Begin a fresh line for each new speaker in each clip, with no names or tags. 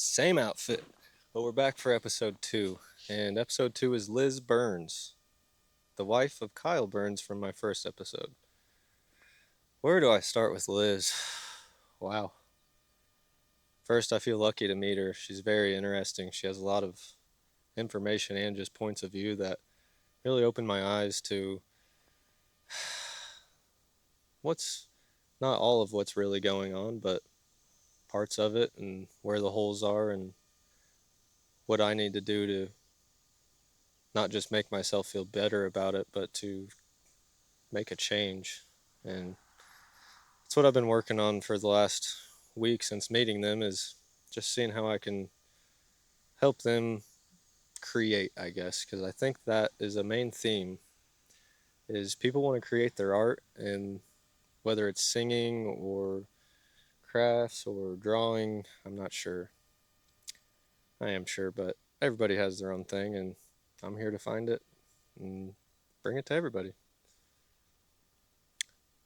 Same outfit, but we're back for episode 2. And episode 2 is Liz Burns, the wife of Kyle Burns from my first episode. Where do I start with Liz? Wow. First, I feel lucky to meet her. She's very interesting. She has a lot of information and just points of view that really opened my eyes to what's not all of what's really going on, but parts of it and where the holes are and what I need to do to not just make myself feel better about it, but to make a change. And that's what I've been working on for the last week since meeting them, is just seeing how I can help them create, I guess, because I think that is a main theme, is people want to create their art, and whether it's singing or crafts or drawing, I'm not sure. I am sure, but everybody has their own thing, and I'm here to find it and bring it to everybody.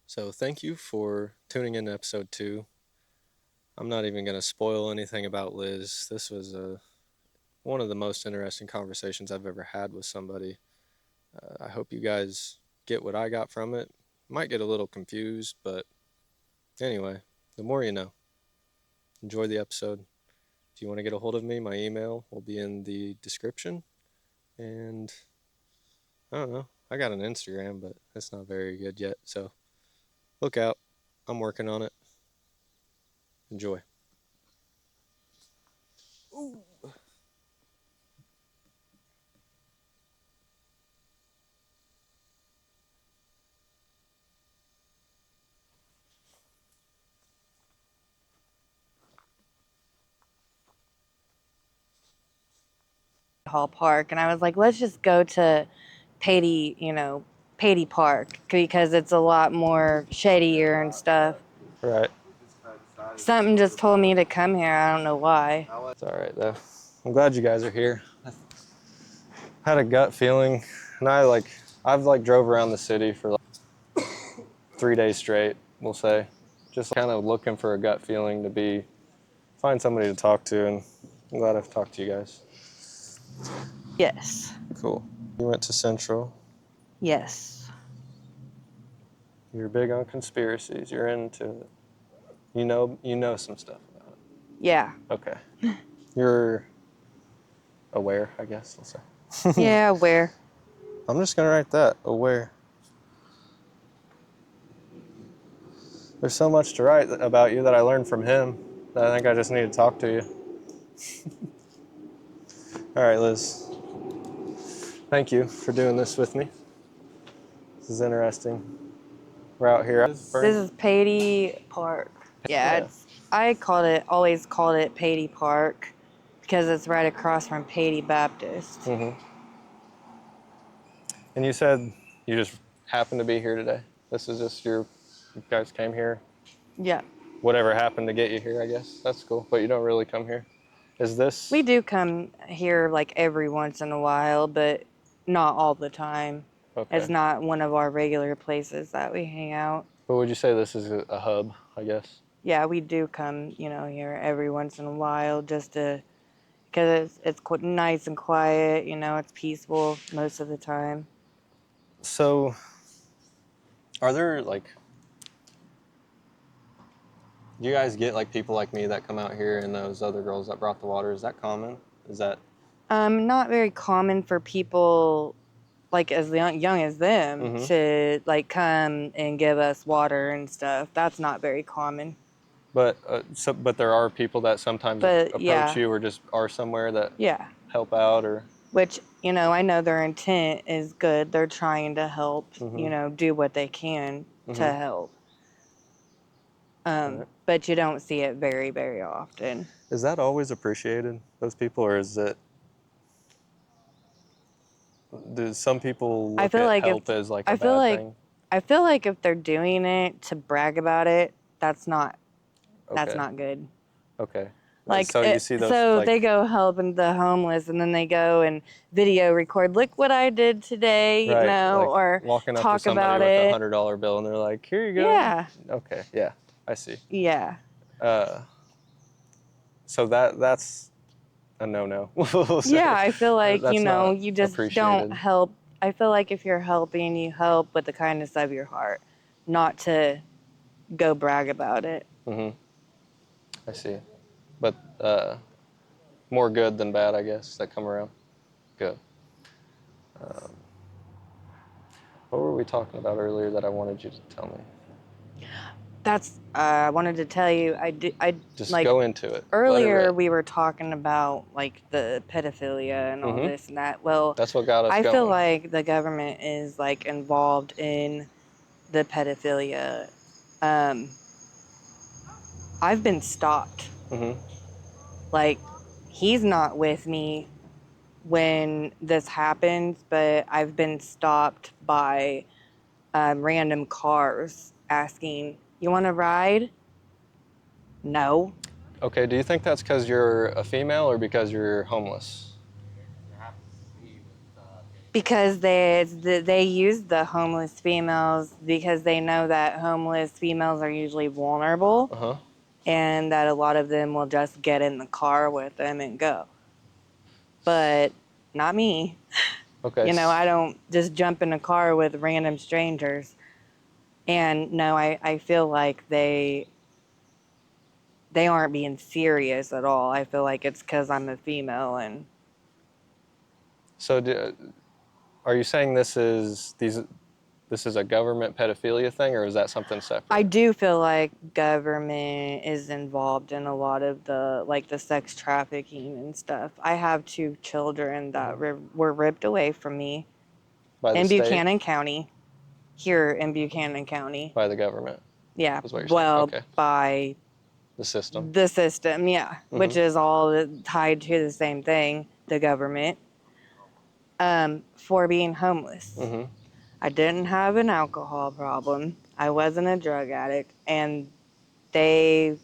So thank you for tuning in to episode 2. I'm not even going to spoil anything about Liz. This was one of the most interesting conversations I've ever had with somebody. I hope you guys get what I got from it. Might get a little confused, but anyway, the more you know. Enjoy the episode. If you want to get a hold of me, my email will be in the description. And I don't know, I got an Instagram, but it's not very good yet, so look out. I'm working on it. Enjoy. Ooh.
Hall Park, and I was like, let's just go to Patey Park, because it's a lot more shadier and stuff.
Right.
Something just told me to come here. I don't know why.
It's all right though. I'm glad you guys are here. I had a gut feeling, and I've drove around the city for like 3 days straight, we'll say, just kind of looking for a gut feeling to find somebody to talk to, and I'm glad I've talked to you guys.
Yes.
Cool. You went to Central.
Yes.
You're big on conspiracies. You're into it. You know some stuff about it.
Yeah.
Okay. You're aware, I guess we'll say.
Yeah, where?
I'm just gonna write that, aware. There's so much to write about you that I learned from him that I think I just need to talk to you. All right, Liz. Thank you for doing this with me. This is interesting. We're out here.
This is Patey Park. Yeah. I always called it Patey Park because it's right across from Patey Baptist.
Mm-hmm. And you said you just happened to be here today. This is just you guys came here.
Yeah.
Whatever happened to get you here, I guess. That's cool. But you don't really come here. Is this?
We do come here like every once in a while, but not all the time.
Okay.
It's not one of our regular places that we hang out.
But would you say this is a hub, I guess?
Yeah, we do come, here every once in a while just because it's nice and quiet, it's peaceful most of the time.
So, are there do you guys get people like me that come out here and those other girls that brought the water? Is that common? Is that?
Not very common for people as young as them to come and give us water and stuff. That's not very common.
But but there are people that sometimes approach you or just are somewhere that help out, or
which I know their intent is good. They're trying to help, do what they can to help. Right. But you don't see it very, very often.
Is that always appreciated, those people, or is it? Do some people look at help as a bad thing?
I feel like if they're doing it to brag about it, that's not good.
Okay.
So you see those. So they go helping the homeless, and then they go and video record. Look what I did today, or
walking up
talk
to somebody
about
with
it.
$100 bill, and they're like, "Here you go."
Yeah.
Okay. Yeah, I see.
Yeah.
So that's a no-no.
Yeah, I feel like,
That's not
you just don't
appreciated.
help. I feel like if you're helping, you help with the kindness of your heart, not to go brag about it.
I see. But more good than bad, I guess, that come around. Good. What were we talking about earlier that I wanted you to tell me?
That's I wanted to tell you. I
Just
like
go into it. Let it
earlier
rip.
we were talking about like the pedophilia and all this and that. Well,
That's what got us
I feel
going.
like the government is like involved in the pedophilia. I've been stopped. Like, he's not with me when this happens, but I've been stopped by random cars asking, "You want to ride?" No.
Okay, do you think that's because you're a female or because you're homeless?
Because they use the homeless females because they know that homeless females are usually vulnerable,
Uh-huh.
and that a lot of them will just get in the car with them and go. But not me.
Okay.
I don't just jump in a car with random strangers. And no, I feel like they aren't being serious at all. I feel like it's because I'm a female. And
So are you saying this is a government pedophilia thing, or is that something separate?
I do feel like government is involved in a lot of the sex trafficking and stuff. I have 2 children that were ripped away from me
By the
in
state?
Buchanan County, here in Buchanan County.
By the government?
Yeah,
Is what you're saying? Okay.
by
The system?
the system, yeah, which is all tied to the same thing, the government, for being homeless. I didn't have an alcohol problem. I wasn't a drug addict, and they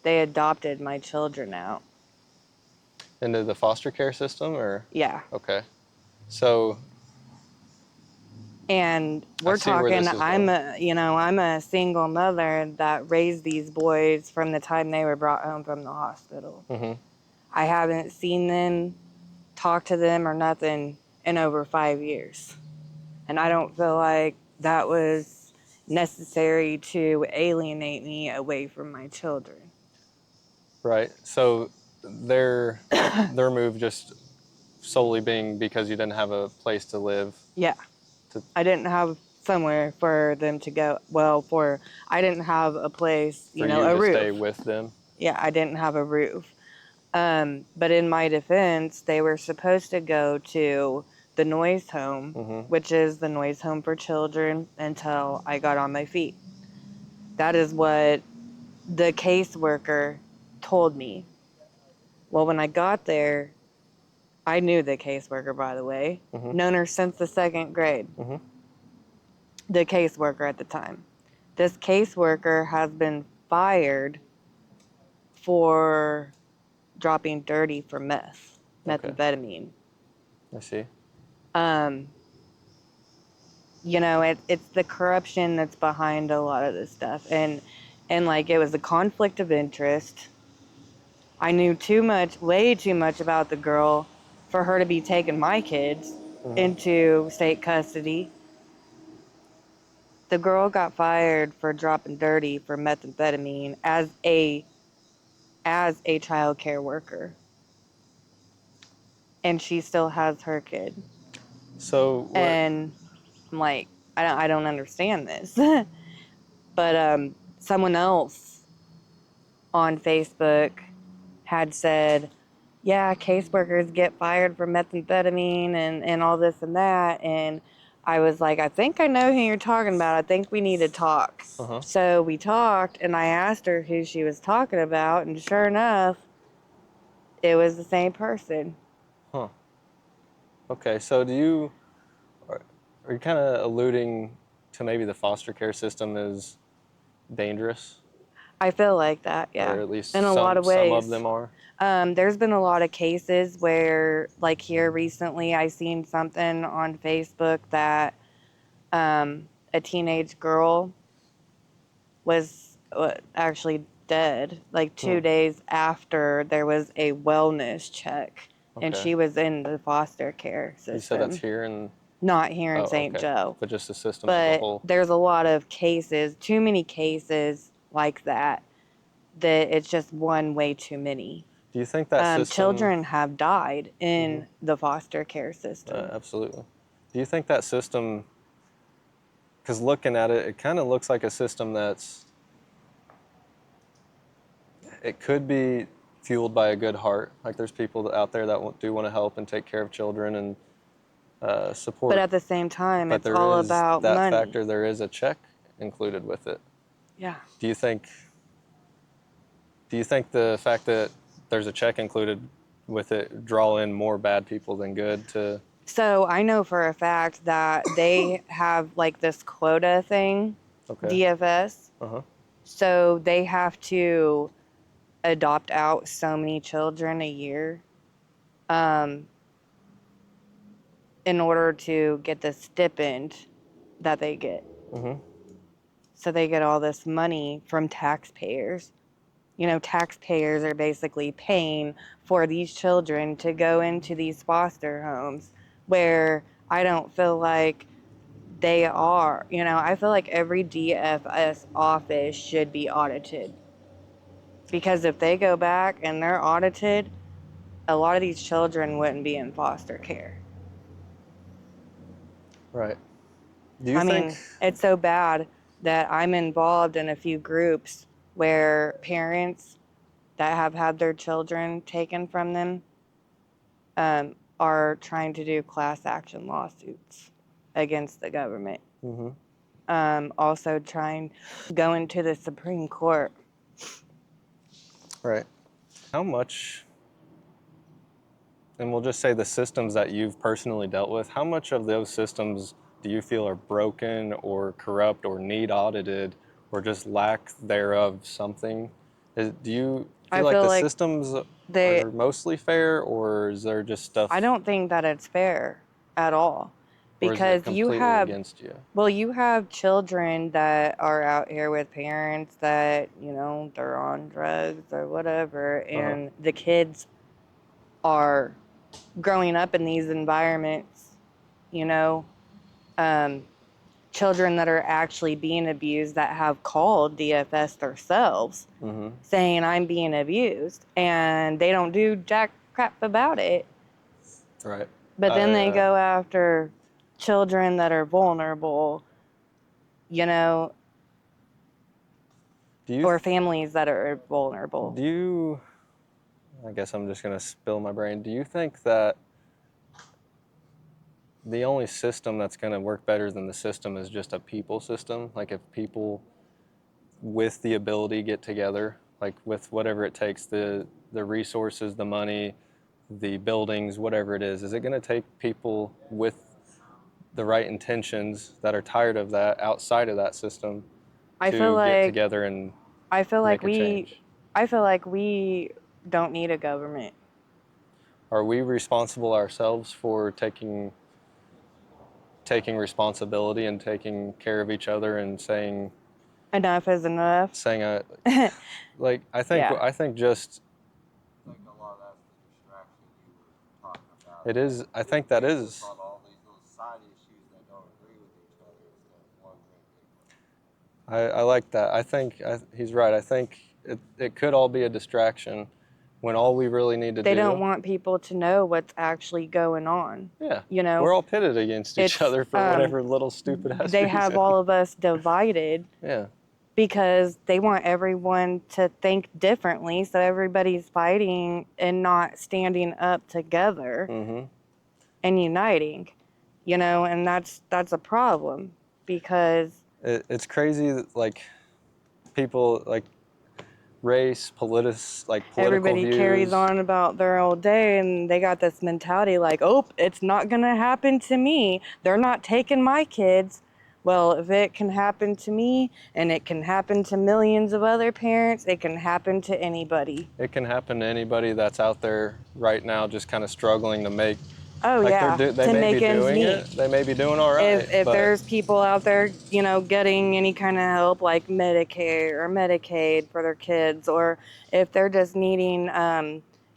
adopted my children out.
Into the foster care system, or?
Yeah.
Okay. So.
And we're talking, I'm a single mother that raised these boys from the time they were brought home from the hospital. I haven't seen them, talked to them, or nothing in over 5 years. And I don't feel like that was necessary to alienate me away from my children.
Right. So their move just solely being because you didn't have a place to live.
Yeah. I didn't have somewhere for them to go. Well, I didn't have a place,
For you
a
to
roof.
stay with them.
Yeah, I didn't have a roof. But in my defense, they were supposed to go to the noise home, which is the noise home for children, until I got on my feet. That is what the caseworker told me. Well, when I got there, I knew the caseworker, by the way, known her since the 2nd grade. The caseworker at the time. This caseworker has been fired for dropping dirty for methamphetamine.
I see.
It's the corruption that's behind a lot of this stuff, and like, it was a conflict of interest. I knew way too much about the girl for her to be taking my kids into state custody. The girl got fired for dropping dirty for methamphetamine as a child care worker, and she still has her kid.
So what?
And I'm like, I don't understand this. But someone else on Facebook had said, yeah, caseworkers get fired for methamphetamine and all this and that. And I was like, I think I know who you're talking about. I think we need to talk. So we talked, and I asked her who she was talking about, and sure enough, it was the same person.
Huh. Okay, so are you kind of alluding to maybe the foster care system is dangerous?
I feel like that, yeah.
Or at least
in a lot of ways.
Some of them are.
There's been a lot of cases where, like here recently, I seen something on Facebook that a teenage girl was actually dead, like 2 days after there was a wellness check. And
Okay.
she was in the foster care system.
You said that's here in...
Not here in
Oh,
St.
okay.
Joe.
But just the system as a whole.
But there's a lot of cases, too many cases like that it's just one way too many.
Do you think that system...
Children have died in the foster care system.
Absolutely. Do you think that system... Because looking at it, it kind of looks like a system that's... It could be fueled by a good heart. Like there's people out there that do want to help and take care of children and support.
But at the same time,
but
it's all about
that
money.
factor. There is a check included with it.
Yeah.
Do you think the fact that there's a check included with it draw in more bad people than good to...
So I know for a fact that they have like this quota thing, DFS. So they have to adopt out so many children a year in order to get the stipend that they get. So they get all this money from taxpayers. You know, taxpayers are basically paying for these children to go into these foster homes where I don't feel like they are. You know, I feel like every DFS office should be audited. Because if they go back and they're audited, a lot of these children wouldn't be in foster care.
Right.
I mean, it's so bad that I'm involved in a few groups where parents that have had their children taken from them are trying to do class action lawsuits against the government. Also trying to go into the Supreme Court.
Right. How much, and we'll just say the systems that you've personally dealt with, how much of those systems do you feel are broken or corrupt or need audited or just lack thereof something? Do you feel like the systems are mostly fair, or is there just stuff...
I don't think that it's fair at all. Because
or is it completely against you?
Well, you have children that are out here with parents that, you know, they're on drugs or whatever, and the kids are growing up in these environments, you know, children that are actually being abused that have called DFS themselves saying I'm being abused, and they don't do jack crap about it.
Right.
But then they go after children that are vulnerable, you know, or families that are vulnerable.
I guess I'm just going to spill my brain. Do you think that the only system that's going to work better than the system is just a people system? Like if people with the ability get together, like with whatever it takes, the resources, the money, the buildings, whatever it is it going to take people with the right intentions that are tired of that outside of that system get together and make a change?
I feel like we don't need a government.
Are we responsible ourselves for taking responsibility and taking care of each other and saying
enough is enough?
Saying like I think just
like a lot of that's the distraction you were talking about.
It is. I think that is.
On all these little side issues that don't agree with each other instead of one great big one.
I like that. I think he's right. I think it could all be a distraction when all we really need to do...
They don't want people to know what's actually going on.
Yeah.
You know?
We're all pitted against each other for whatever little stupid ass
They
reason.
have all of us divided.
Yeah.
Because they want everyone to think differently, so everybody's fighting and not standing up together and uniting, you know, and that's a problem because...
It's crazy that, like, people, like, race, political
everybody
views.
Carries on about their old day, and they got this mentality like, oh, it's not going to happen to me. They're not taking my kids. Well, if it can happen to me, and it can happen to millions of other parents, it can happen to anybody.
It can happen to anybody that's out there right now just kind of struggling to make
Oh
Like
yeah,
they
to
may be
make ends
doing
meet.
it. They may be doing all right,
If
but
there's people out there, you know, getting any kind of help like Medicare or Medicaid for their kids, or if they're just needing,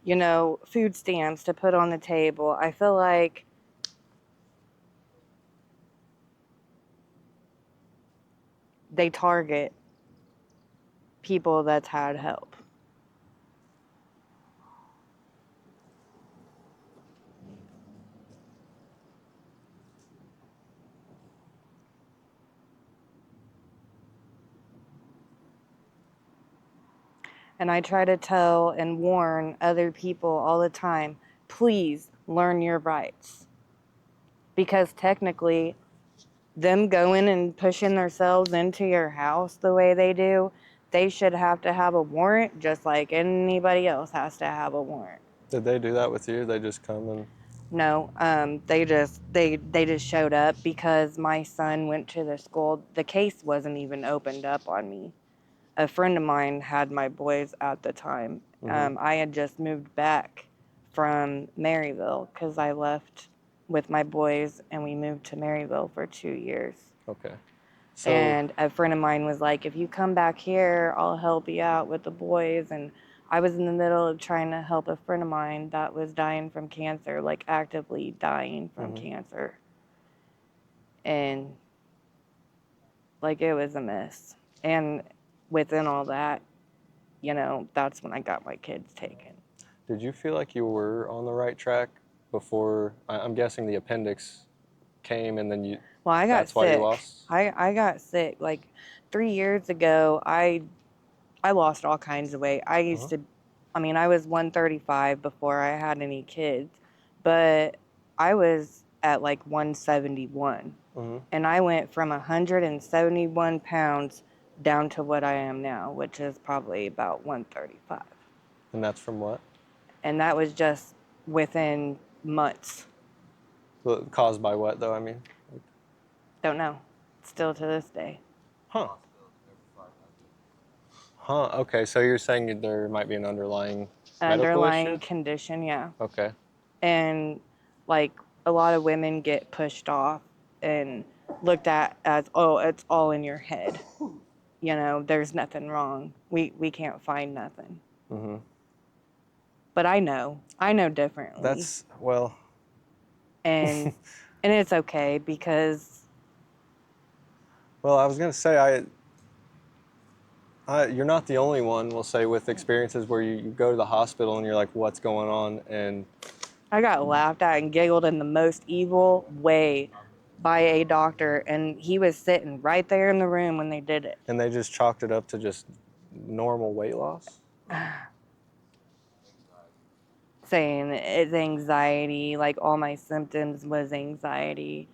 you know, food stamps to put on the table, I feel like they target people that's had help. And I try to tell and warn other people all the time, please learn your rights. Because technically, them going and pushing themselves into your house the way they do, they should have to have a warrant just like anybody else has to have a warrant.
did they do that with you? They just come and
No, they just showed up because my son went to the school. The case wasn't even opened up on me. A friend of mine had my boys at the time. I had just moved back from Maryville because I left with my boys and we moved to Maryville for 2 years.
okay. So
And a friend of mine was like, if you come back here, I'll help you out with the boys. And I was in the middle of trying to help a friend of mine that was dying from cancer, like actively dying from cancer. And like it was a mess. And within all that, you know, that's when I got my kids taken.
did you feel like you were on the right track before? I'm guessing the appendix came, and then you.
Well, I got
That's why you
sick.
lost.
I got sick. Like 3 years ago, I lost all kinds of weight. I mean, I was 135 before I had any kids, but I was at like 171. And I went from 171 pounds down to what I am now, which is probably about 135.
And that's from what?
And that was just within months.
Caused by what, though? I mean,
Don't know. Still to this day.
huh? Huh. Okay. So you're saying there might be an underlying medical
Underlying
issue?
condition, yeah.
Okay.
And like a lot of women get pushed off and looked at as, oh, it's all in your head. You know, there's nothing wrong. We can't find nothing. But I know differently.
That's well.
And and it's okay because
Well, I was gonna say you're not the only one. We'll say with experiences where you go to the hospital and you're like, what's going on? And
I got laughed at and giggled in the most evil way by a doctor, and he was sitting right there in the room when they did it.
and they just chalked it up to just normal weight loss.
Saying it's anxiety, like all my symptoms was anxiety.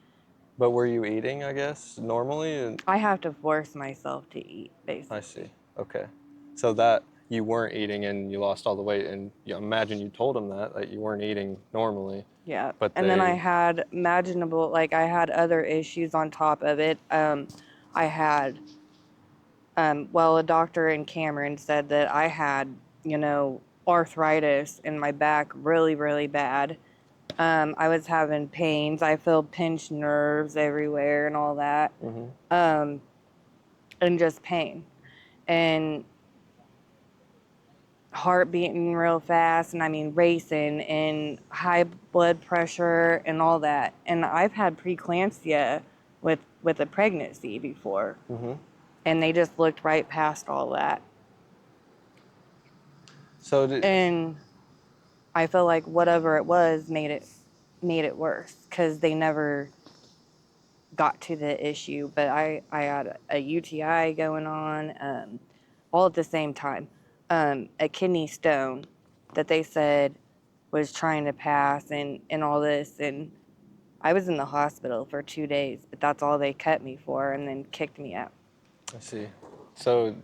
But were you eating, I guess, normally? And
I have to force myself to eat, basically.
I see. Okay. So that you weren't eating and you lost all the weight, and imagine you told them that you weren't eating normally.
Yeah.
But
And then I had imaginable, like I had other issues on top of it. I had, well, a doctor in Cameron said that I had, you know, arthritis in my back really, really bad. I was having pains. I felt pinched nerves everywhere and all that. And just pain. And heart beating real fast, and I mean racing, and high blood pressure and all that. And I've had preeclampsia with a pregnancy before. And they just looked right past all that. And I feel like whatever it was made it worse because they never got to the issue. But I had a UTI going on, all at the same time. A kidney stone that they said was trying to pass and all this. And I was in the hospital for 2 days, but that's all they kept me for and then kicked me out.
I see. So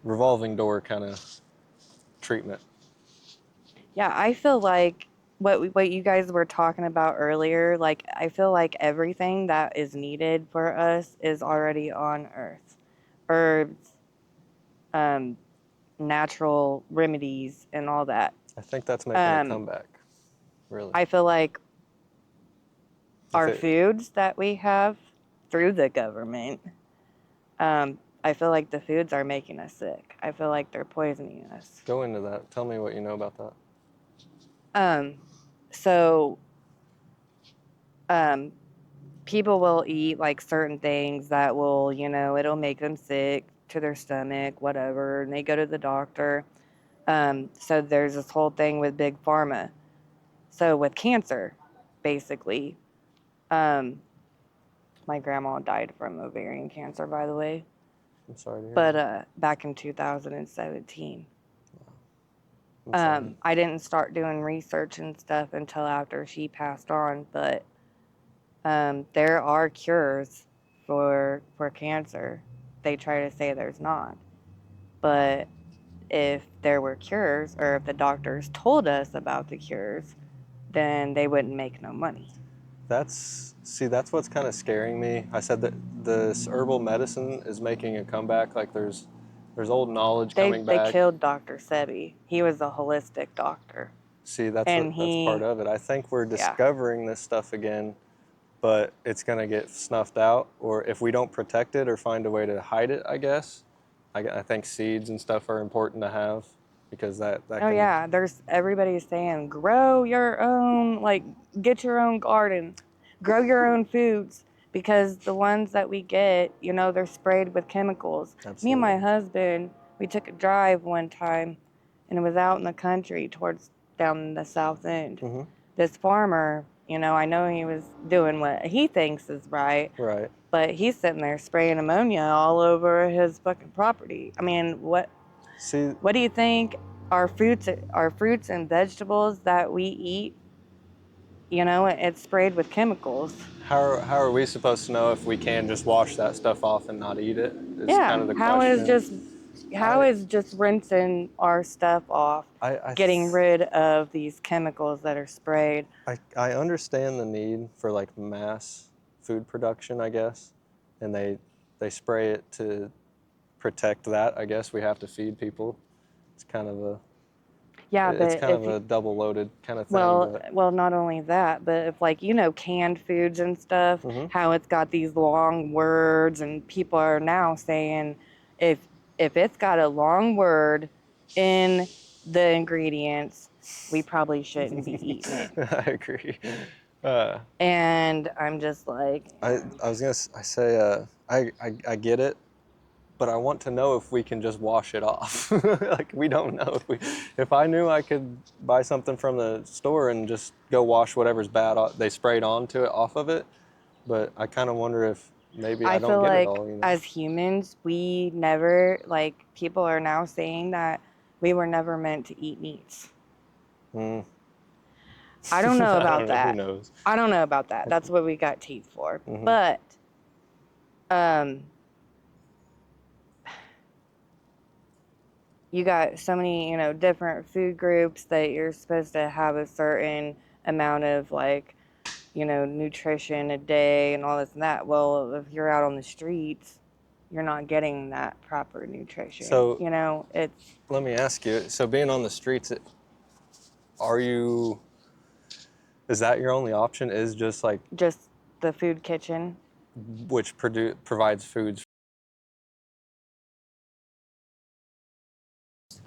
revolving door kind of treatment.
Yeah, I feel like what you guys were talking about earlier, like I feel like everything that is needed for us is already on Earth. Herbs, natural remedies and all that.
I think that's making a comeback. Really?
I feel like
If
our
it,
foods that we have through the government, I feel like the foods are making us sick. I feel like they're poisoning us.
Go into that. Tell me what you know about that.
So, people will eat like certain things that will, it'll make them sick to their stomach, whatever, and they go to the doctor. So there's this whole thing with big pharma. So with cancer, basically, my grandma died from ovarian cancer, by the way.
I'm sorry to hear
But
that.
back in 2017.
I'm sorry.
I didn't start doing research and stuff until after she passed on, but there are cures for cancer. They try to say there's not. But if there were cures, or if the doctors told us about the cures, then they wouldn't make no money.
That's what's kind of scaring me. I said that this herbal medicine is making a comeback. Like there's old knowledge
They
coming back.
killed Dr. Sebi. He was a holistic doctor.
See,
And
that's part of it. I think we're discovering this stuff again, but it's gonna get snuffed out, or if we don't protect it or find a way to hide it, I guess. I think seeds and stuff are important to have because that
Oh
can.
yeah, everybody's saying grow your own, like get your own garden, grow your own foods, because the ones that we get, they're sprayed with chemicals.
Absolutely.
Me and my husband, we took a drive one time, and it was out in the country towards down the south end.
Mm-hmm.
This farmer, I know he was doing what he thinks is right.
Right.
But he's sitting there spraying ammonia all over his fucking property. I mean, what do you think our fruits and vegetables that we eat, it's sprayed with chemicals.
How are we supposed to know if we can just wash that stuff off and not eat it? Is
Yeah,
kind of the question.
how is just rinsing our stuff off, getting rid of these chemicals that are sprayed?
I understand the need for like mass food production, I guess, and they spray it to protect that. I guess we have to feed people. It's kind of a double loaded kind of thing.
Well, not only that, but if like canned foods and stuff, how it's got these long words, and people are now saying if it's got a long word in the ingredients, we probably shouldn't be eating it.
I agree.
And I'm just like,
I was gonna I say I get it, but I want to know if we can just wash it off. Like we don't know if I knew I could buy something from the store and just go wash whatever's bad they sprayed onto it off of it, but I kind of wonder if maybe I don't
feel
get
like
it all.
as humans, we never, like, people are now saying that we were never meant to eat meats. I don't know about that.
Who knows?
I don't know about that. That's what we got teeth for. But you got so many, different food groups that you're supposed to have a certain amount of, like, nutrition a day and all this and that. Well, if you're out on the streets, you're not getting that proper nutrition.
So,
it's.
Let me ask you. So, being on the streets, is that your only option? Is just
The food kitchen,
which provides foods?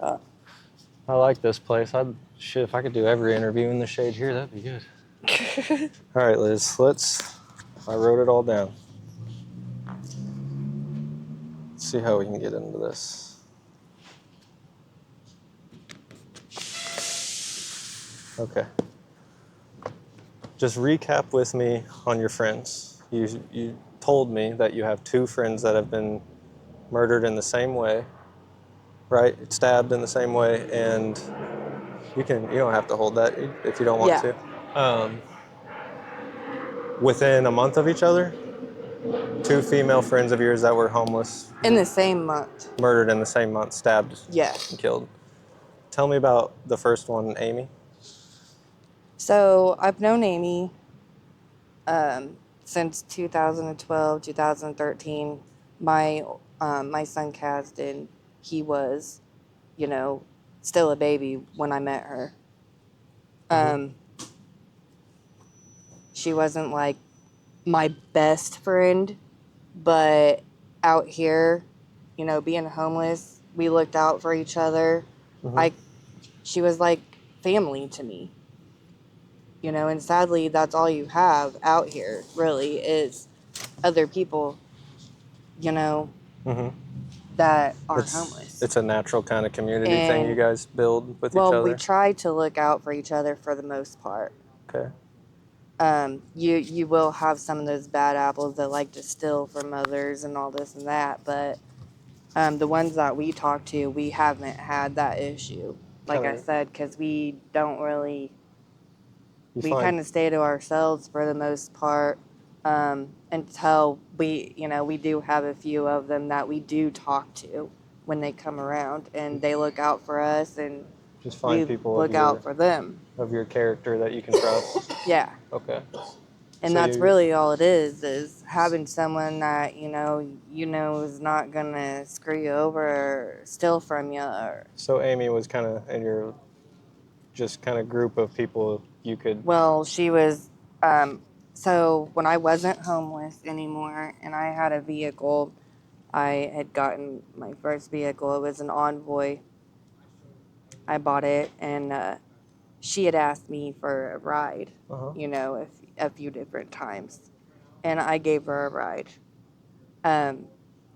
I like this place. If I could do every interview in the shade here, that'd be good. All right, Liz. I wrote it all down. Let's see how we can get into this. Okay. Just recap with me on your friends. You told me that you have 2 friends that have been murdered in the same way, right? Stabbed in the same way, and you don't have to hold that if you don't want to. Within a month of each other, 2 female friends of yours that were homeless.
In the same month.
Murdered in the same month, stabbed and killed. Tell me about the first one, Amy.
So I've known Amy since 2012, 2013. My son Kasdan, he was, still a baby when I met her. she wasn't like my best friend, but out here, you know, being homeless, we looked out for each other. She was like family to me, you know, and sadly, that's all you have out here, really, is other people, you know, that are homeless.
It's a natural kind of community thing you guys build with each
Well,
other.
we try to look out for each other for the most part.
Okay.
You will have some of those bad apples that like to steal from others and all this and that, but the ones that we talk to, we haven't had that issue. Like I said, because we don't really, we kind of stay to ourselves for the most part, until we, you know, we do have a few of them that we do talk to when they come around, and they look out for us, and
just
we
find people
look out for them.
of your character that you can trust.
Yeah.
Okay.
And
So
that's really all it is having someone that, you know is not going to screw you over or steal from you. Or,
So Amy was kind of in your just kind of group of people you could.
well, she was, so when I wasn't homeless anymore and I had a vehicle, I had gotten my first vehicle. It was an Envoy. I bought it, and she had asked me for a ride, you know, a few different times. And I gave her a ride.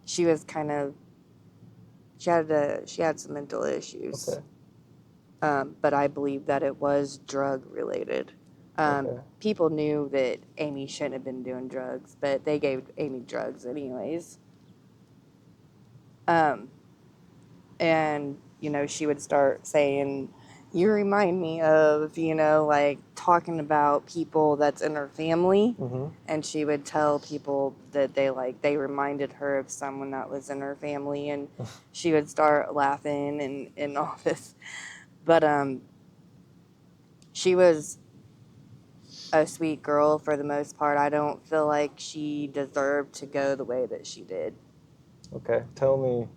She was kind of, she had some mental issues.
Okay.
But I believe that it was drug related. People knew that Amy shouldn't have been doing drugs, but they gave Amy drugs anyways. And, you know, she would start saying, you remind me of, you know, like talking about people that's in her family. And she would tell people that they reminded her of someone that was in her family, and she would start laughing and all this. But she was a sweet girl for the most part. I don't feel like she deserved to go the way that she did.
Okay. Tell me.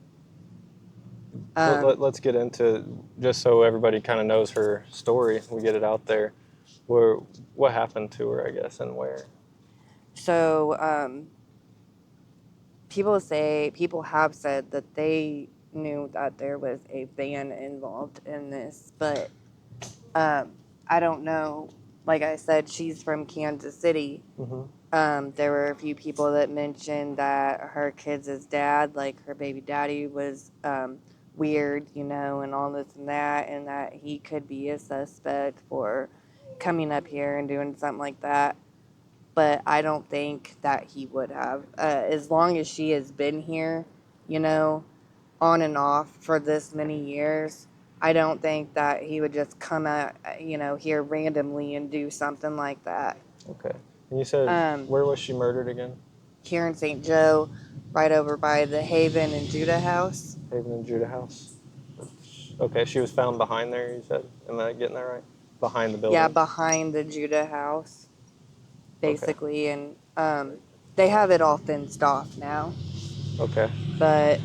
Let's get into, just so everybody kind of knows her story. We get it out there. What happened to her, I guess, and where?
So people have said that they knew that there was a van involved in this, but I don't know. Like I said, she's from Kansas City. There were a few people that mentioned that her kids' dad, like her baby daddy, was weird, you know, and all this and that he could be a suspect for coming up here and doing something like that. But I don't think that he would have. As long as she has been here, you know, on and off for this many years, I don't think that he would just come out, you know, here randomly and do something like that.
Okay. And you said, where was she murdered again?
Here in St. Joe, right over by the Haven and Judah house.
Haven and Judah house. Okay, she was found behind there, you said? Am I getting that right? Behind the building?
Yeah, behind the Judah house, basically. Okay. And they have it all fenced off now.
Okay.
But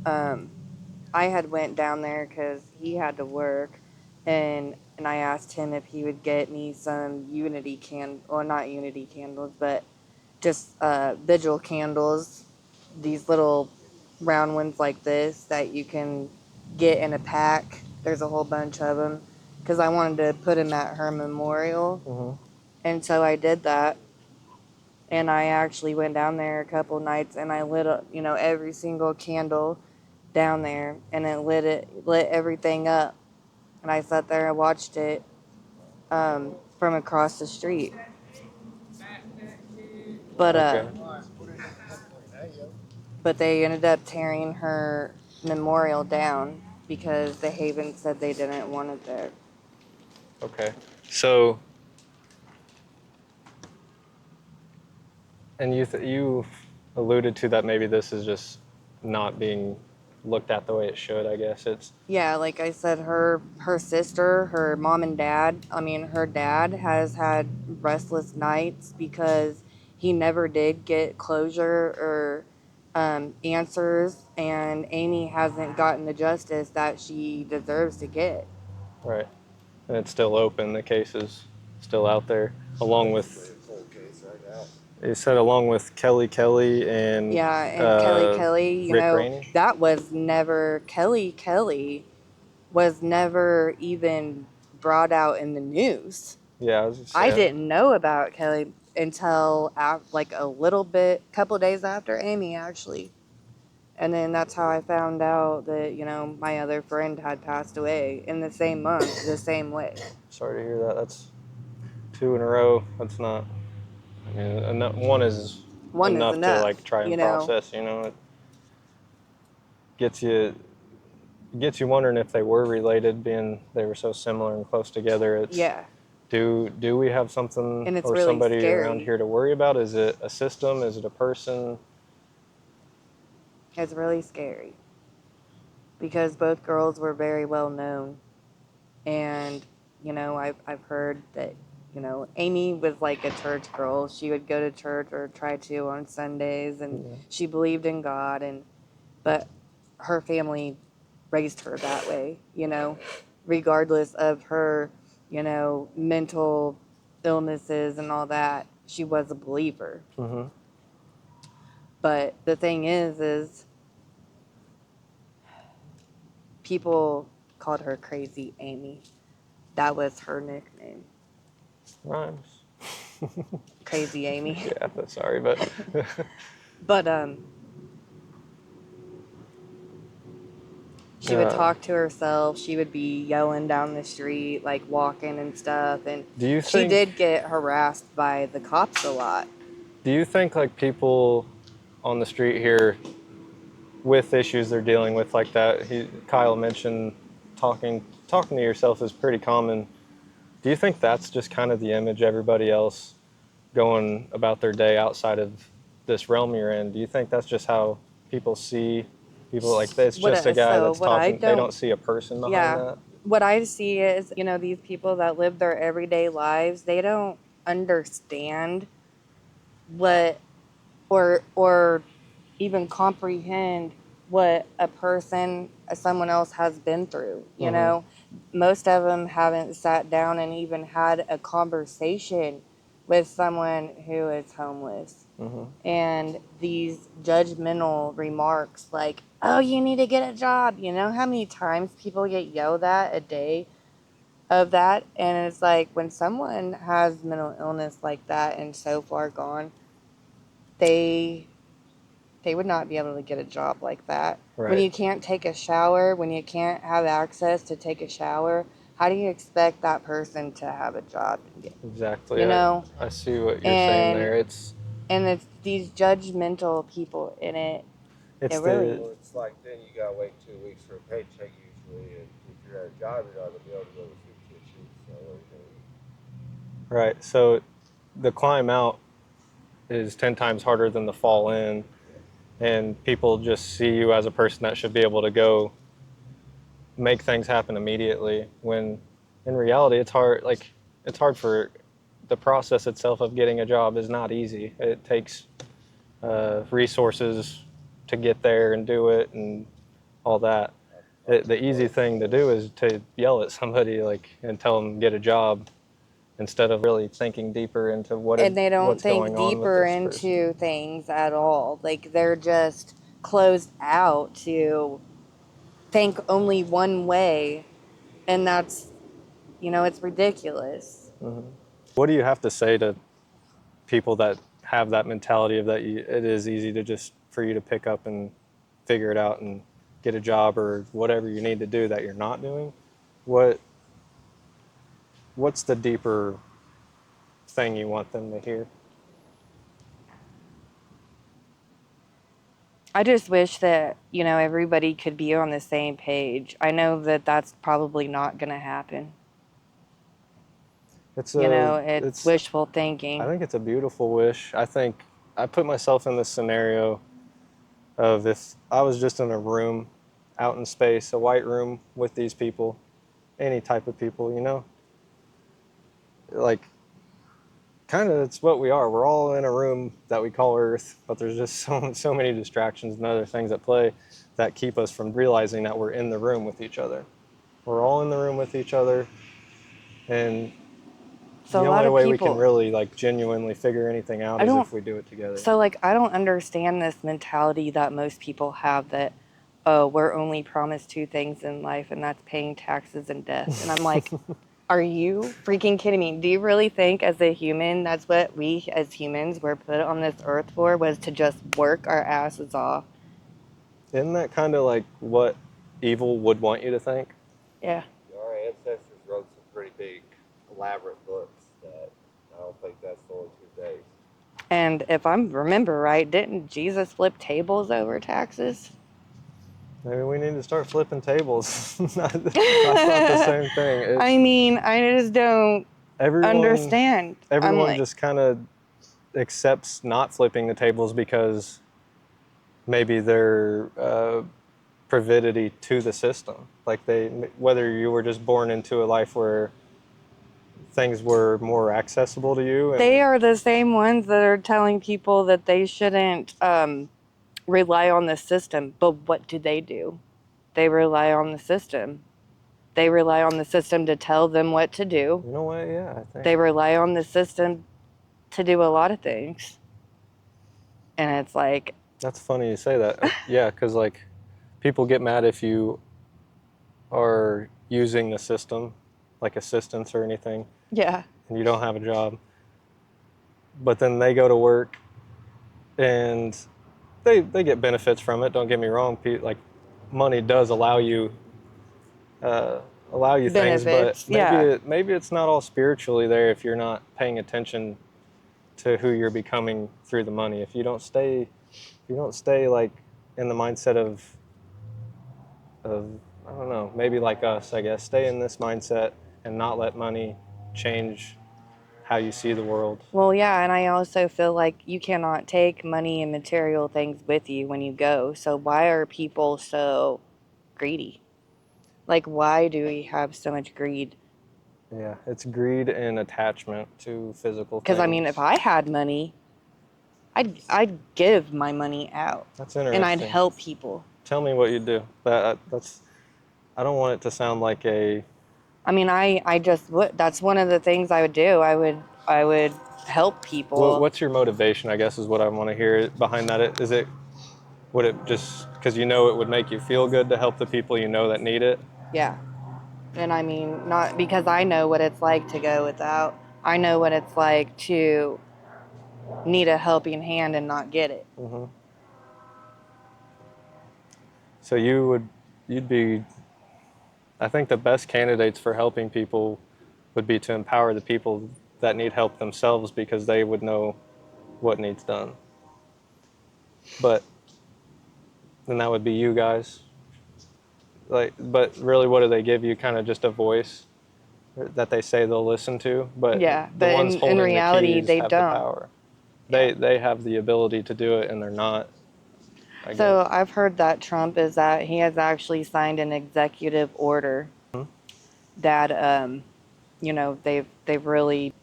I had went down there because he had to work, and I asked him if he would get me some not Unity candles, but just vigil candles, these little round ones like this that you can get in a pack. There's a whole bunch of them, because I wanted to put them at her memorial. And so I did that, and I actually went down there a couple nights, and I lit up, you know, every single candle down there, and it lit everything up, and I sat there and watched it from across the street. But but they ended up tearing her memorial down because the Haven said they didn't want it there.
Okay. So, and you alluded to that maybe this is just not being looked at the way it should, I guess.
Yeah, like I said, her sister, her mom and dad, her dad has had restless nights because he never did get closure or answers, and Amy hasn't gotten the justice that she deserves to get.
Right. And it's still open. The case is still out there, along with You said along with Kelly and
Yeah, and Kelly,
Rick Rainey?
that was never, Kelly was never even brought out in the news.
Yeah, I was just
I
saying.
didn't know about Kelly until like a little bit, couple days after Amy, actually. And then that's how I found out that, my other friend had passed away in the same month, the same way.
Sorry to hear that. That's 2 in a row. That's not. I mean, one is
One is
enough to
enough,
like try and process. It gets you wondering if they were related, being they were so similar and close together. It's
Yeah.
do we have something
And it's
or
really
somebody around
scary.
here to worry about? Is it a system? Is it a person?
It's really scary. Because both girls were very well known. And, I've heard that, Amy was like a church girl. She would go to church or try to on Sundays, and she believed in God, but her family raised her that way, regardless of her, mental illnesses and all that. She was a believer.
Mm-hmm.
But the thing is people called her Crazy Amy. That was her nickname.
Rhymes.
Crazy Amy.
Yeah, sorry, but
But she would talk to herself. She would be yelling down the street, like walking and stuff. And
do you
she
think
did get harassed by the cops a lot.
like people on the street here with issues they're dealing with like that? Kyle mentioned talking to yourself is pretty common. Do you think that's just kind of the image everybody else going about their day outside of this realm you're in? Do you think that's just how people see people, like it's just a guy that's
What I
talking? They
don't,
don't see a person behind
yeah,
that?
what I see is, these people that live their everyday lives, they don't understand what or even comprehend what someone else has been through. Most of them haven't sat down and even had a conversation with someone who is homeless. And these judgmental remarks like, oh, you need to get a job. You know how many times people get yelled at a day of that? And it's like, when someone has mental illness like that and so far gone, they would not be able to get a job like that.
Right.
When you can't take a shower, when you can't have access to take a shower, how do you expect that person to have a job?
Exactly. I see what you're saying there.
And it's these judgmental people in it.
It's
really.
Well, it's like then you gotta wait 2 weeks for a paycheck usually, and if you're at a job, you're not gonna be able to go to the soup kitchen. So what are you gonna eat?
right. So the climb out is 10 times harder than the fall in, and people just see you as a person that should be able to go make things happen immediately, when in reality it's hard. Like, it's hard. For the process itself of getting a job is not easy. It takes resources to get there and do it and all that. The easy thing to do is to yell at somebody and tell them get a job, instead of really thinking deeper into
And they don't
what's
think
going on with
deeper
this person.
into things at all. Like, they're just closed out to think only one way. And that's, it's ridiculous.
What do you have to say to people that have that mentality of that it is easy to just for you to pick up and figure it out and get a job or whatever you need to do that you're not doing? What's the deeper thing you want them to hear?
I just wish that, everybody could be on the same page. I know that that's probably not going to happen.
It's
It's wishful
I
thinking.
think it's a beautiful wish. I think I put myself in this scenario of if I was just in a room out in space, a white room with these people, any type of people, like kind of it's what we are. We're all in a room that we call Earth, but there's just so many distractions and other things at play that keep us from realizing that we're in the room with each other. We're all in the room with each other, and
So
the
a lot
only
of
way we can
people,
really like genuinely figure anything out
I
is
don't,
if we do it together.
so like, I don't understand this mentality that most people have that, oh, we're only promised two things in life, and that's paying taxes and death. And I'm like, are you freaking kidding me? Do you really think as a human, that's what we as humans were put on this earth for, was to just work our asses off?
Isn't that kind of like what evil would want you to think?
Yeah.
Our ancestors wrote some pretty big, elaborate books that I don't think that's the only 2 days.
And if I remember right, didn't Jesus flip tables over taxes?
Maybe we need to start flipping tables. That's not the same thing.
I mean, I just don't understand. I'm
Everyone
like,
just kind of accepts not flipping the tables because maybe they're prividity to the system. Like whether you were just born into a life where things were more accessible to you.
they are the same ones that are telling people that they shouldn't rely on the system. But what do? They rely on the system. They rely on the system to tell them what to do.
You know what? Yeah, I think
They rely on the system to do a lot of things. And it's like,
that's funny you say that. Yeah, because like people get mad if you are using the system, like assistance or anything,
yeah,
and you don't have a job. But then they go to work and they get benefits from it. Don't get me wrong. Like money does uh, allow you things, but
benefits. Yeah.
maybe it's not all spiritually there if you're not paying attention to who you're becoming through the money. If you don't stay like in the mindset of I don't know, maybe like us, I guess, stay in this mindset and not let money change how you see the world.
Well, yeah, and I also feel like you cannot take money and material things with you when you go. So why are people so greedy? Like, why do we have so much greed?
Yeah, it's greed and attachment to physical
Because
things.
I mean, if I had money, I'd give my money out.
That's
And I'd
interesting.
help people.
Tell me what you do. That's. I don't want it to sound like a.
I mean, I just would. That's one of the things I would do. I would help people.
What's your motivation? I guess is what I want to hear behind that. Is it? Would it just because you know it would make you feel good to help the people you know that need it?
Yeah. And I mean, not because I know what it's like to go without. I know what it's like to need a helping hand and not get it.
Mm-hmm. So you'd be. I think the best candidates for helping people would be to empower the people that need help themselves because they would know what needs done. But then that would be you guys. Like, but really, what do they give you? Kind of just a voice that they say they'll listen to. But
Yeah,
the
but
ones
in
holding the
reality,
keys
they
have the
don't.
power.
Yeah.
They have the ability to do it, and they're not. I
So
guess.
I've heard that Trump is that he has actually signed an executive order that they've really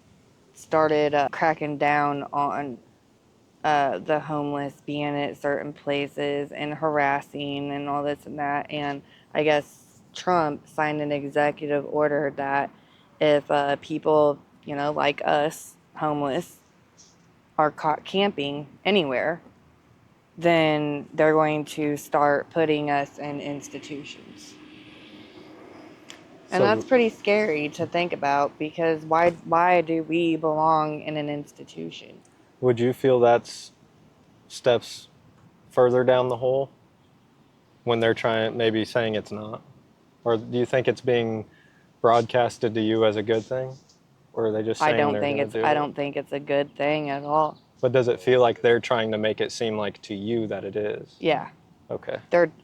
started cracking down on the homeless being at certain places and harassing and all this and that. And I guess Trump signed an executive order that if people, like us, homeless, are caught camping anywhere, then they're going to start putting us in institutions. And that's
So,
pretty scary to think about because why do we belong in an institution?
would you feel that's steps further down the hole when they're trying, maybe saying it's not? Or do you think it's being broadcasted to you as a good thing? Or are they just saying they're going to do
I
it?
don't think it's a good thing at all.
But does it feel like they're trying to make it seem like to you that it is?
Yeah.
Okay.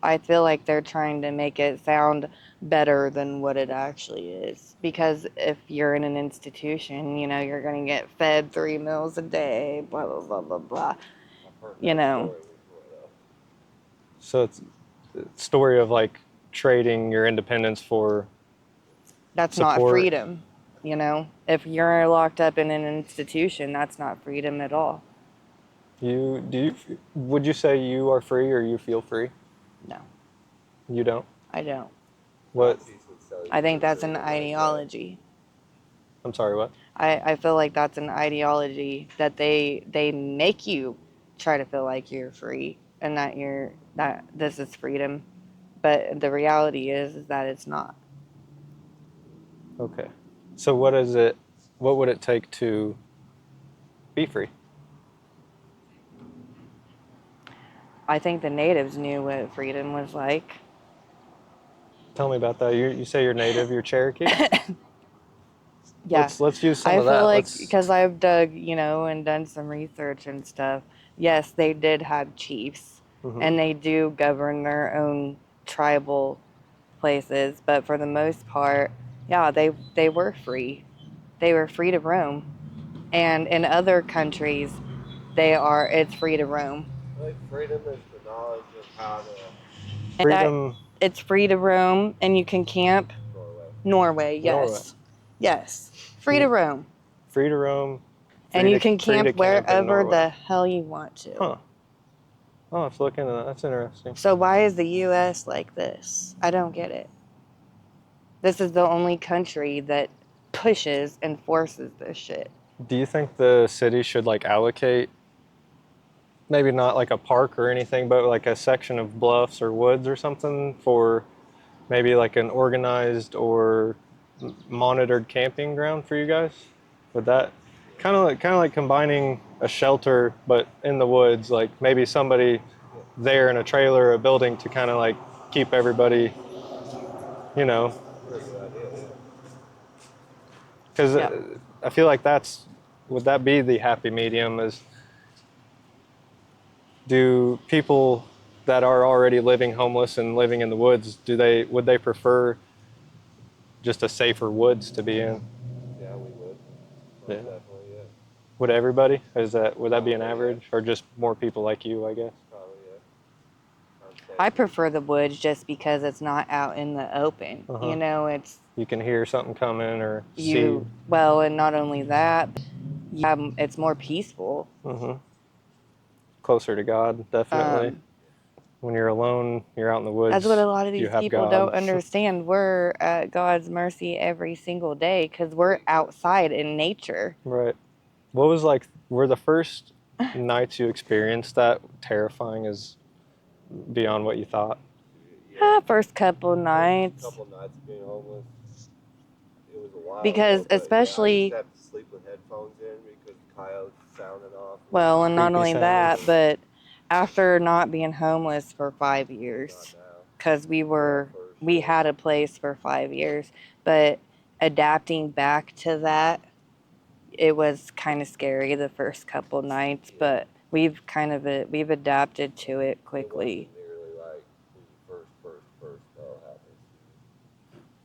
I feel like they're trying to make it sound better than what it actually is. Because if you're in an institution, you're going to get fed 3 meals a day, blah, blah, blah, blah, blah.
So it's a story of like trading your independence for
That's not
support.
freedom. If you're locked up in an institution, that's not freedom at all.
Would you say you are free or you feel free?
No,
You don't?
I don't.
What?
I think that's an ideology.
I'm sorry, what?
I feel like that's an ideology that they make you try to feel like you're free and that this is freedom, but the reality is that it's not.
Okay. So what would it take to be free?
I think the natives knew what freedom was like.
Tell me about that. You say you're native, you're Cherokee?
Yeah.
Let's use some
I
of
feel
that.
like because I've dug, and done some research and stuff, yes, they did have chiefs and they do govern their own tribal places, but for the most part, yeah, they were free. They were free to roam. And in other countries, it's free to roam.
I think freedom is the knowledge of how to
Freedom.
It's free to roam and you can camp. Norway,
Norway.
yes. Yes. Free to roam.
Free to roam.
And you can
Free to
camp
camp in
wherever
Norway.
the hell you want to.
Huh. Oh, let's look into that. That's interesting.
So why is the US like this? I don't get it. This is the only country that pushes and forces this shit.
Do you think the city should like allocate, maybe not like a park or anything, but like a section of bluffs or woods or something for maybe like an organized or monitored camping ground for you guys? Would that kind of like combining a shelter but in the woods, like maybe somebody there in a trailer or a building to kind of like keep everybody, you know,
That's the idea, yeah.
because
Yeah.
I feel like would that be the happy medium? Is do people that are already living homeless and living in the woods, would they prefer just a safer woods to be in?
Yeah, we would.
Yeah.
Definitely, yeah.
Would everybody? Would that be an average, or just more people like you? I guess.
Probably, yeah.
I prefer the woods just because it's not out in the open. It's
You can hear something coming or see.
well, and not only that, it's more peaceful.
Closer to God, definitely. When you're alone, you're out in the woods.
That's what a lot of
you
these
have
people
God.
don't understand. We're at God's mercy every single day because we're outside in nature.
Right. What was like? Were the first nights you experienced that terrifying as beyond what you thought?
First couple nights.
First couple nights of being homeless. It was a while
Because
ago, but
especially,
yeah, I used to have to sleep with headphones in because the coyotes sounded off.
well, and not
Creepy
only
sounding.
that, but after not being homeless for 5 years, because we had a place for 5 years, but adapting back to that, it was kind of scary the first couple nights, but we've adapted to it quickly.
It wasn't nearly like when you first fell happened.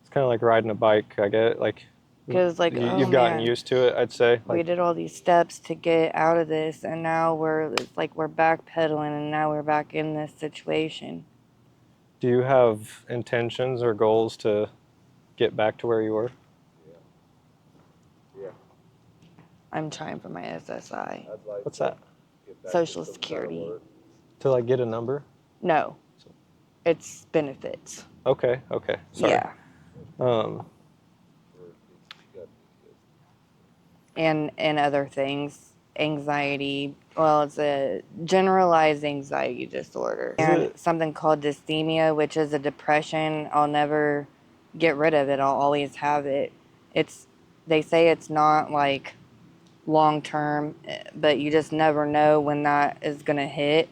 It's kind of like riding a bike. I get it. Like,
Because
you've gotten used to it, I'd say.
We did all these steps to get out of this, and now it's like we're backpedaling, and now we're back in this situation.
Do you have intentions or goals to get back to where you were?
Yeah.
I'm trying for my SSI.
What's that?
Social Security.
To like get a number?
No. It's benefits.
Okay. Sorry.
Yeah. And other things. Anxiety. Well, it's a generalized anxiety disorder. And something called dysthymia, which is a depression. I'll never get rid of it. I'll always have it. They say it's not like long term, but you just never know when that is going to hit.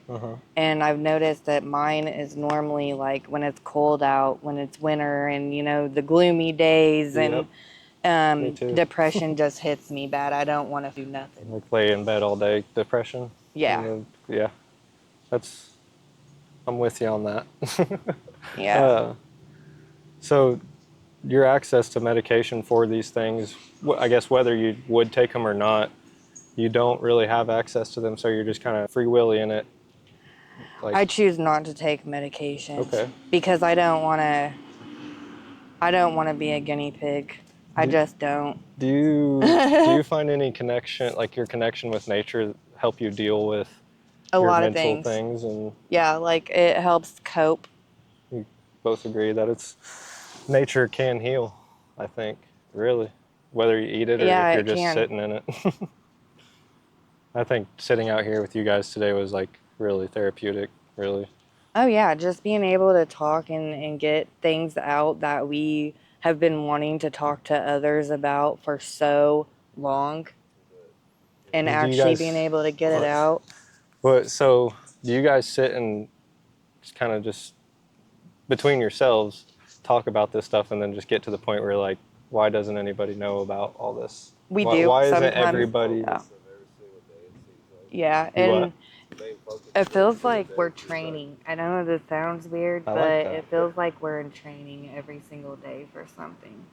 And I've noticed that mine is normally like when it's cold out, when it's winter, and the gloomy days, and depression just hits me bad. I don't want to do nothing.
Like lay in bed all day, depression?
Yeah.
Yeah. I'm with you on that.
Yeah.
So your access to medication for these things, I guess whether you would take them or not, you don't really have access to them, so you're just kind of free willy in it.
I choose not to take medication.
Okay.
Because I don't want to be a guinea pig. I just don't.
Do you find any connection, like your connection with nature, help you deal with
a
your
lot of
mental things? And
yeah, like it helps cope.
We both agree that nature can heal, I think, really. whether you eat it or
Yeah,
if you're
it
just
can.
sitting in it. I think sitting out here with you guys today was like really therapeutic, really.
Oh yeah, just being able to talk and get things out that we have been wanting to talk to others about for so long, and
Do you
actually
guys,
being able to get it out.
so do you guys sit and just kind of just between yourselves talk about this stuff and then just get to the point where like, why doesn't anybody know about all this?
We
Why,
do
why isn't
sometimes.
everybody?
Yeah.
Of every single day, it seems like.
Yeah,
You what?
and
The main focus
it
of every
feels
single
like
day
we're
is just like,
training. I know this sounds weird,
I
but
like that.
it feels like we're in training every single day for something.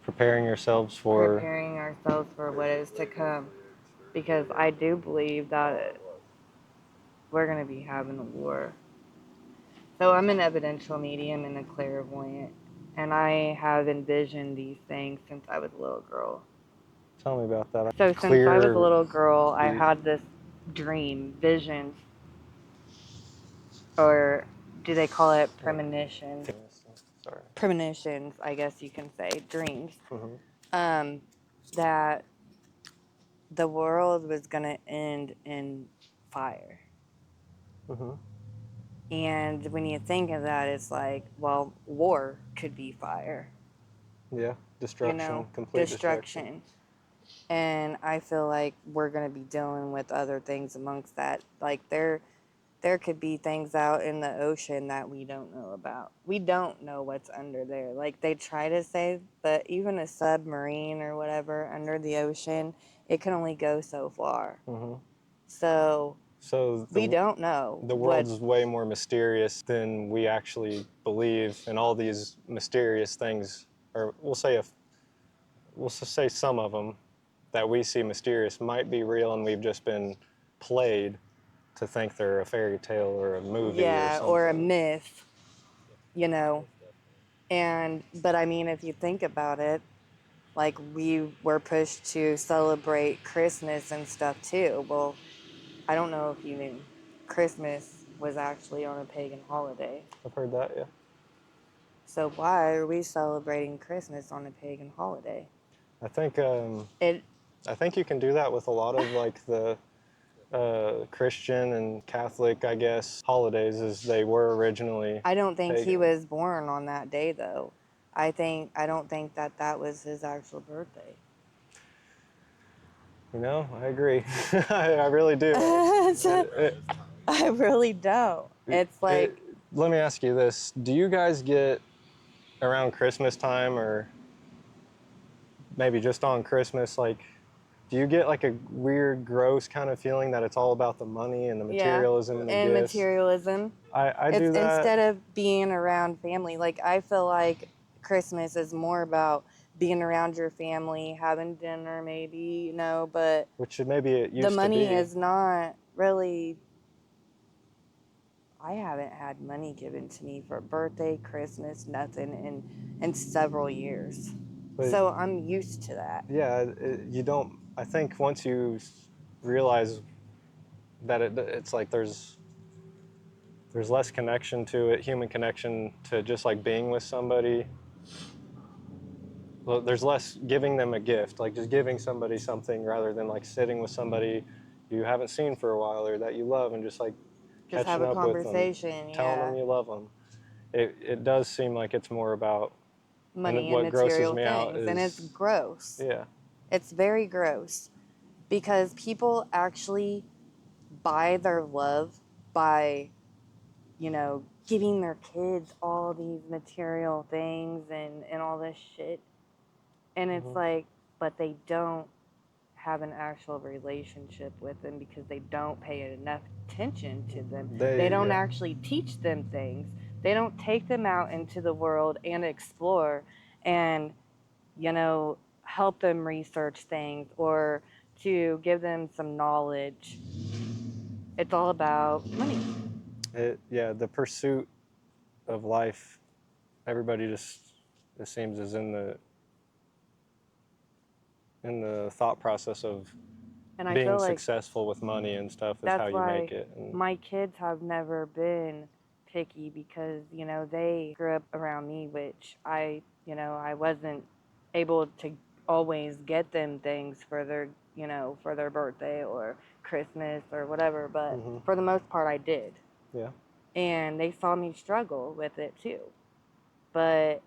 Preparing yourselves for.
Preparing ourselves for what is to come. Because I do believe that we're going to be having a war. So I'm an evidential medium and a clairvoyant, and I have envisioned these things since I was a little girl.
Tell me about that.
So since I was a little girl, I had this dream, visions, or do they call it premonitions?
Sorry.
Premonitions, I guess you can say, dreams.
Mm-hmm.
That the world was going to end in fire.
Mm-hmm.
And when you think of that, it's like, well, war could be fire.
Yeah, destruction, complete destruction.
And I feel like we're going to be dealing with other things amongst that. Like there could be things out in the ocean that we don't know about. We don't know what's under there. Like they try to say that even a submarine or whatever under the ocean, it can only go so far.
Mm-hmm.
So we don't know.
The world's way more mysterious than we actually believe, and all these mysterious things, or we'll say some of them that we see mysterious might be real, and we've just been played to think they're a fairy tale or a movie or something.
or a myth, you know. But I mean, if you think about it, like we were pushed to celebrate Christmas and stuff too. Well, I don't know if you knew, Christmas was actually on a pagan holiday.
I've heard that, yeah.
So why are we celebrating Christmas on a pagan holiday?
I think
It
I think you can do that with a lot of like the Christian and Catholic, I guess, holidays as they were originally.
I don't think he
pagan.
was born on that day though. I don't think that was his actual birthday.
You know, I agree. I really do.
I really don't. It's like
let me ask you this. Do you guys get around Christmas time or maybe just on Christmas, like, do you get like a weird, gross kind of feeling that it's all about the money and the materialism and the gifts?
materialism.
I do that.
Instead of being around family, like I feel like Christmas is more about being around your family, having dinner maybe, but
which maybe it used to be.
the money is not really. I haven't had money given to me for birthday, Christmas, nothing in several years.
But,
so I'm used to that.
Yeah, you don't. I think once you realize that it's like there's less connection to it, human connection to just like being with somebody. Well, there's less giving them a gift, like just giving somebody something rather than like sitting with somebody you haven't seen for a while or that you love and just like
Just
catching
have a
up with them,
conversation,
telling them you love them. It does seem like it's more about
money and
what grosses
material
me out
things,
is,
and it's gross.
Yeah.
It's very gross because people actually buy their love by, giving their kids all these material things and all this shit. And it's like, but they don't have an actual relationship with them because they don't pay enough attention to them. They don't actually teach them things. They don't take them out into the world and explore and, help them research things or to give them some knowledge. It's all about money.
The pursuit of life, everybody just, it seems, is in the thought process of
And
being successful with money and stuff is how you make it. And
my kids have never been picky because, they grew up around me, which I wasn't able to always get them things for their, for their birthday or Christmas or whatever, but for the most part I did.
Yeah.
And they saw me struggle with it too. But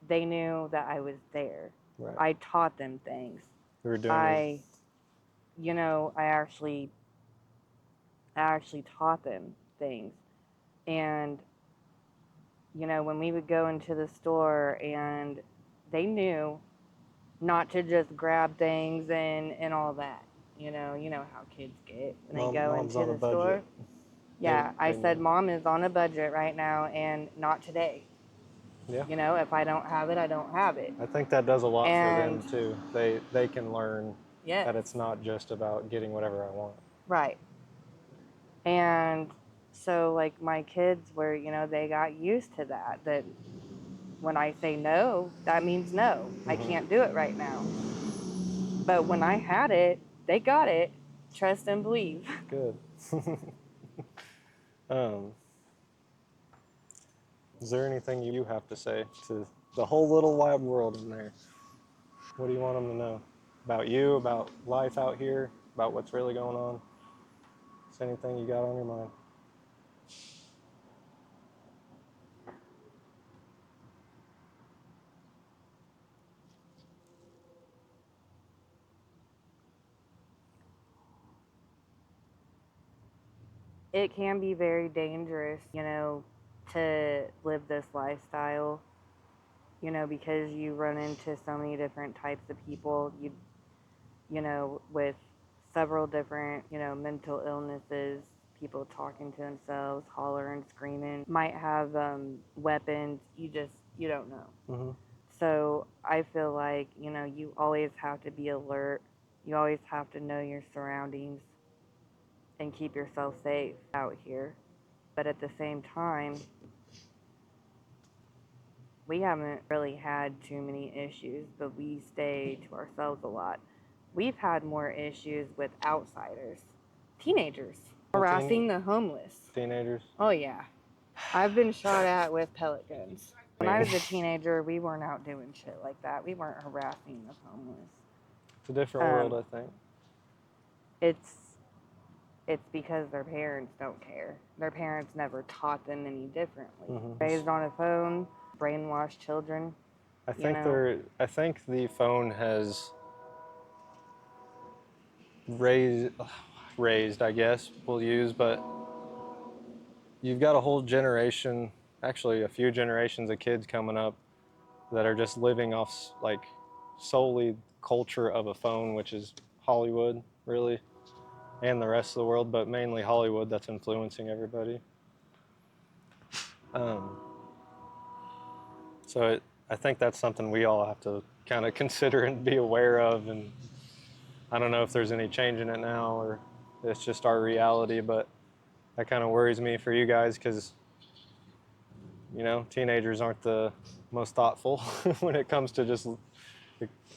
they knew that I was there.
Right.
I taught them things.
You were doing
I actually taught them things. And when we would go into the store, and they knew not to just grab things and all that. You know how kids get when they go
Mom's
into
on a
the
budget.
store. Yeah, I
They
said
knew.
Mom is on a budget right now, and not today.
Yeah.
If I don't have it, I don't have it.
I think that does a lot for them
And
too. They can learn
yes,
that it's not just about getting whatever I want.
right. And so, like, my kids were, they got used to that when I say no, that means no. I can't do it right now. But when I had it, they got it. Trust and believe.
Good. Is there anything you have to say to the whole little wide world in there? What do you want them to know about you, about life out here, about what's really going on? Is anything you got on your mind?
It can be very dangerous, to live this lifestyle, because you run into so many different types of people, with several different, mental illnesses, people talking to themselves, hollering, screaming, might have weapons. You don't know. So I feel like, you always have to be alert. You always have to know your surroundings and keep yourself safe out here. But at the same time, we haven't really had too many issues, but we stay to ourselves a lot. We've had more issues with outsiders, teenagers, harassing the homeless.
Teenagers?
Oh, yeah. I've been shot at with pellet guns. When I was a teenager, we weren't out doing shit like that. We weren't harassing the homeless.
It's a different world, I think.
It's because their parents don't care. Their parents never taught them any differently. Raised on a phone, brainwashed children.
I think the phone has raised, I guess we'll use, but you've got a whole generation, actually a few generations of kids coming up that are just living off like solely culture of a phone, which is Hollywood, really, and the rest of the world, but mainly Hollywood that's influencing everybody. I think that's something we all have to kind of consider and be aware of. And I don't know if there's any change in it now or it's just our reality, but that kind of worries me for you guys because, teenagers aren't the most thoughtful when it comes to just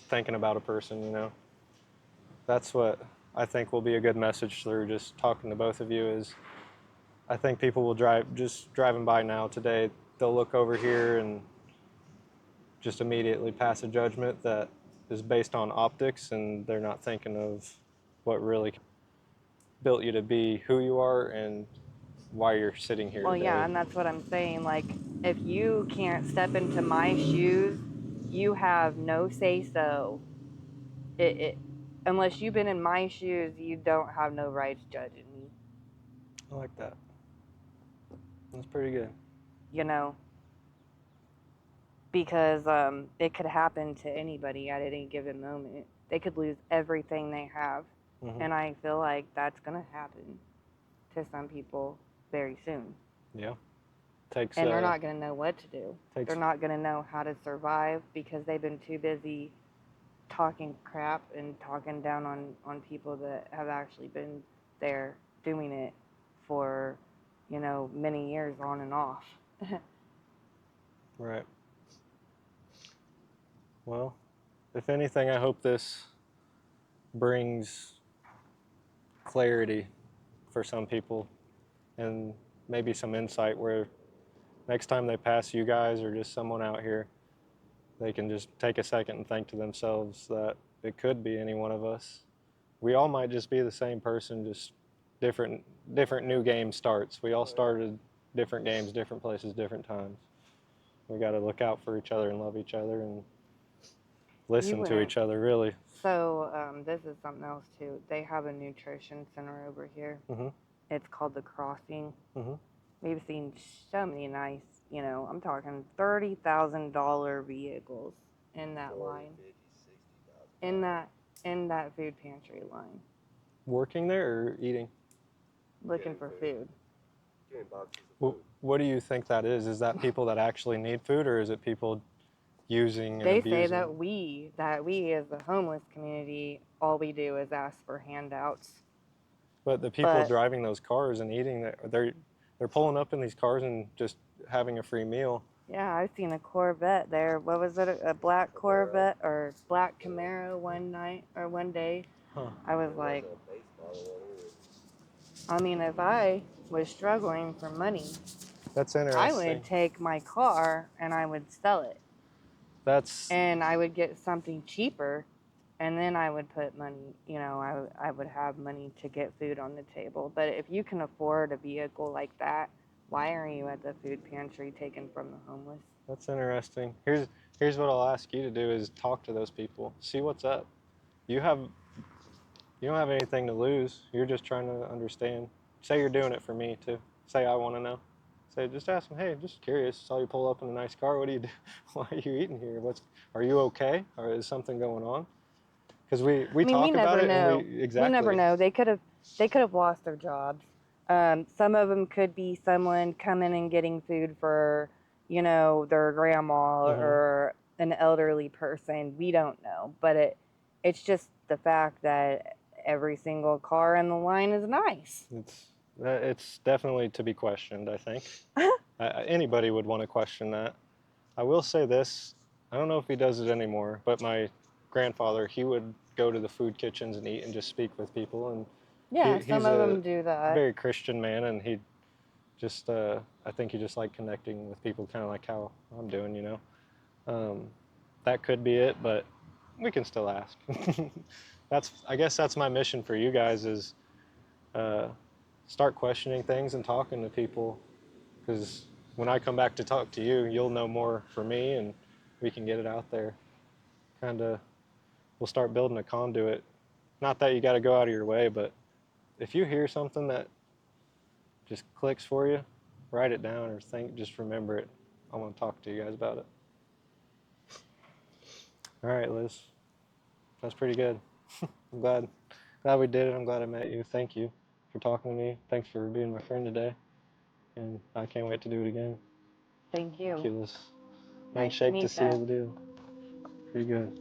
thinking about a person. That's what I think will be a good message through just talking to both of you is I think people will just driving by now today, they'll look over here and just immediately pass a judgment that is based on optics, and they're not thinking of what really built you to be who you are and why you're sitting here
Well,
today.
yeah, and that's what I'm saying. Like, if you can't step into my shoes, you have no say so. Unless you've been in my shoes, you don't have no rights judging me.
I like that. That's pretty good.
Because it could happen to anybody at any given moment. They could lose everything they have. And I feel like that's going to happen to some people very soon.
Yeah.
And they're not going to know what to do. They're not going to know how to survive because they've been too busy talking crap and talking down on people that have actually been there doing it for, many years on and off.
Right. Well, if anything, I hope this brings clarity for some people and maybe some insight where next time they pass you guys or just someone out here, they can just take a second and think to themselves that it could be any one of us. We all might just be the same person, just different new game starts. We all started different games, different places, different times. We got to look out for each other and love each other and listen to each other, really.
So this is something else too. They have a nutrition center over here.
Mm-hmm.
It's called the Crossing.
Mm-hmm.
We've seen so many nice, I'm talking $30,000 vehicles in that
40,
line,
50, 60,000.
in that food pantry line,
Working there or eating?
looking for food.
Getting boxes of
Well,
food.
what do you think that is? Is that people that actually need food, or is it people using and
They
abusing?
say that we as the homeless community, all we do is ask for handouts.
But the people driving those cars and eating, they're pulling up in these cars and just having a free meal.
Yeah, I've seen a Corvette there. What was it? A black Corvette or black Camaro one day.
Huh.
I was like, I mean, if I was struggling for money,
That's interesting.
I would take my car and I would sell it. And I would get something cheaper, and then I would put money, I would have money to get food on the table. But if you can afford a vehicle like that, why are you at the food pantry taking from the homeless?
That's interesting. Here's what I'll ask you to do is talk to those people. See what's up. You don't have anything to lose. You're just trying to understand. Say you're doing it for me too. Say I want to know. Say, just ask them, hey, just curious. Saw you pull up in a nice car. What do you do? Why are you eating here? Are you okay? Or is something going on? Because we talk about it and exactly.
We never know. They could have lost their jobs. Some of them could be someone coming and getting food for, their grandma or an elderly person. We don't know, but it's just the fact that every single car in the line is nice.
It's definitely to be questioned, I think. Anybody would want to question that. I will say this, I don't know if he does it anymore, but my grandfather, he would go to the food kitchens and eat and just speak with people. And
yeah, some of them do that.
Very Christian man, and he just, I think he just liked connecting with people, kind of like how I'm doing, That could be it, but we can still ask. I guess that's my mission for you guys is start questioning things and talking to people, because when I come back to talk to you, you'll know more for me and we can get it out there. We'll start building a conduit. Not that you got to go out of your way, but if you hear something that just clicks for you, write it down or just remember it. I want to talk to you guys about it. All right, Liz. That's pretty good. I'm glad we did it. I'm glad I met you. Thank you for talking to me. Thanks for being my friend today. And I can't wait to do it again.
Thank you.
Thank you, Liz. Handshake to seal the deal. Pretty good.